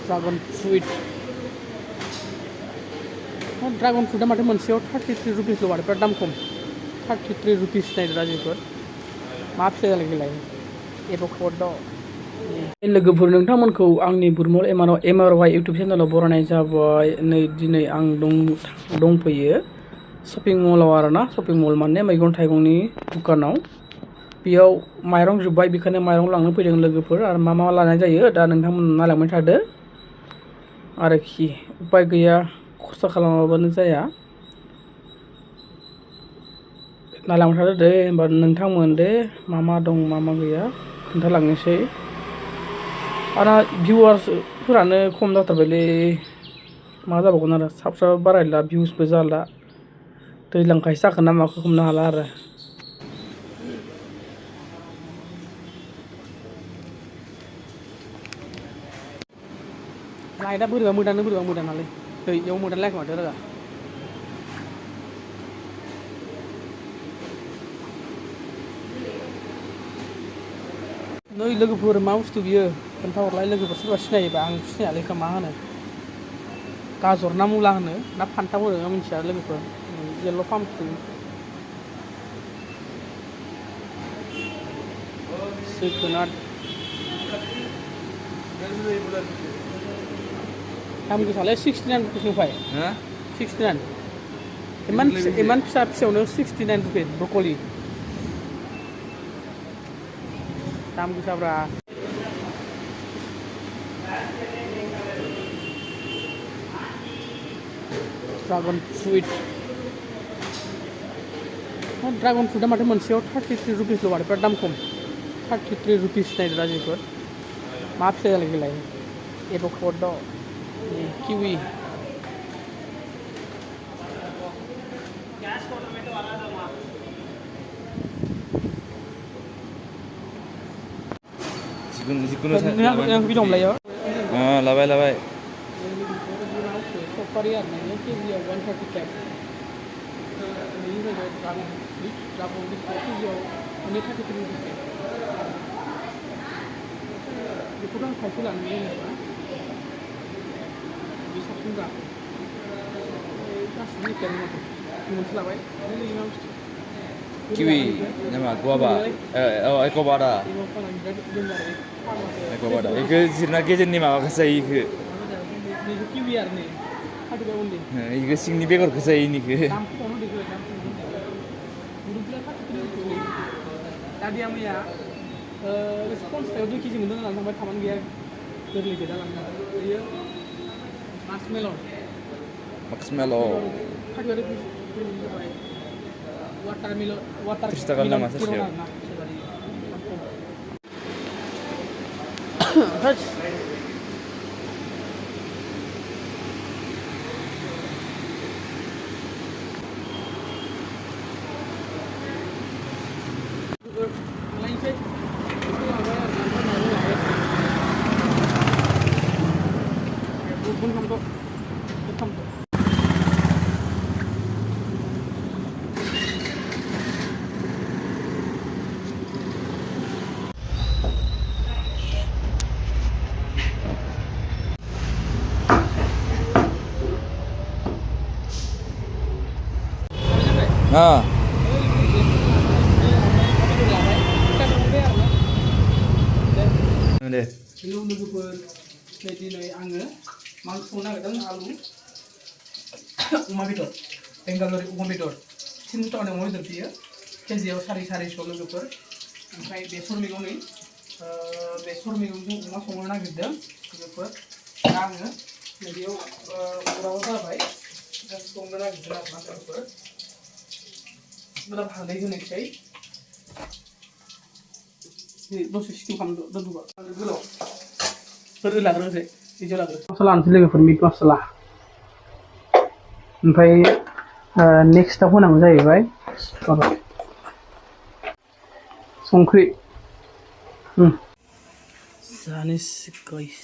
Dragon fruit dragon फ्रुइटा माथो मोनसेयाव 33 रुपिसल' माथो बिराद दाम खम 33 रुपिस नायदो राजिफोर मा फिथाइ जालाय बेलाय एभ'काड' लोगोफोर नोंथांमोनखौ आंनि बुरमल एमआरवाइ इउटुब चेनेलाव बरायनाय जाबाय नै दिनै आं दंफैयो शपिं मलाव आरोना शपिं मल माने मैगं थाइगंनि दुकानाव बेयाव माइरं जोब्बाय बेखायनो माइरं लांनो फैदों लोगोफोर आरो मा लानाय जायो दा नोंथांमोना नायलांबाय थादो आरोखि उपाय गैया खस्थ' खालामाबानो जाया नायलांबाय थादो दे होमबा नोंथांमोन दे मा दं मा गैया खोन्थालांनोसै आरो भिउवार्सफोरानो खम जाथारबायलै मा जाबावगोन आरो साबस्क्राइबार बारायला भिउसबो जाला दैज्लांखायसो जाखोना माखो हमनो हाला आरो लाइटआ बोरैबा मोदानालै दैयाव मोदानलायाखै माथो रोगा नै लोगोफोर मा बुस्थु बियो खोन्थाहरलाय लोगोफोर सोरबा सिनायोबा आं सिनायालै मा होनो गाजर ना मुला होनो ना फान्थाव होनो मिन्थिया लोगोफोर येल्ल' पाम्पकिन जोगोनार दाम गोसालै 69 रुपिसनिफ्राय 69 इमान फिसायावनो 69 रुपिस ब्रकलि दाम गोसाब्रा ड्रागन फ्रुइटा माथो मोनसेयाव 33 रुपिसल' माथो बिराद दाम खम 33 रुपिस नायदो राजिफोर मा फिथाइ जालाय बेलाय एभ'काड' किवि जिखुनु भिडिअ लायो लाबाय सफारि आरो ना केजियाव 135 बेनि जायगायाव ड्रागन केजियाव 33 रुपिस बेखौथ' आं खायसे लानानै जेनेबा बे साबसिन दा गासिबो एखेयानो माथो मोनसे लाबाय मा बुस्थु kiwi nama guava ekobada iku sirna gejenni mabakौ जायो iku kiwi आरो नै फाटिबा उन्दै iku सिंनि बेगरखौ जायो इनिखो दादिया मैया पन्सायाव 2 केजि मोनदों होननानै थांबाय थामानो गैया गोरलै गोदा लांनो बेयो मास्कमेलन वाटार 30 थाखा नामा सासेयाव deh. Hello लोगोफोर दिनै आङो मा संनो नागिरदों आलु अमा बेदर बेंगालुरु अमा बेदर 3 टाकानि अमा बेदर बियो केजियाव 450 लोगोफोर ओमफ्राय बेसर मैगंजों अमा संनो नागिरदों लोगोफोर दा आङो नैबेयाव अराव जाबाय दा संनो नागिरदों आरोना लोगोफोर दा हालदै होनोसै दसे सिकिम खालामदो दोनथ'बा गोलाव लाग्रोनोसै बिदियाव लाग्रो मस्ला लानोसै लोगोफोर मिट मस्ला ओमफ्राय नेक्स्टआव होनांगौ जाहैबाय संख्रि जानोसै गाइस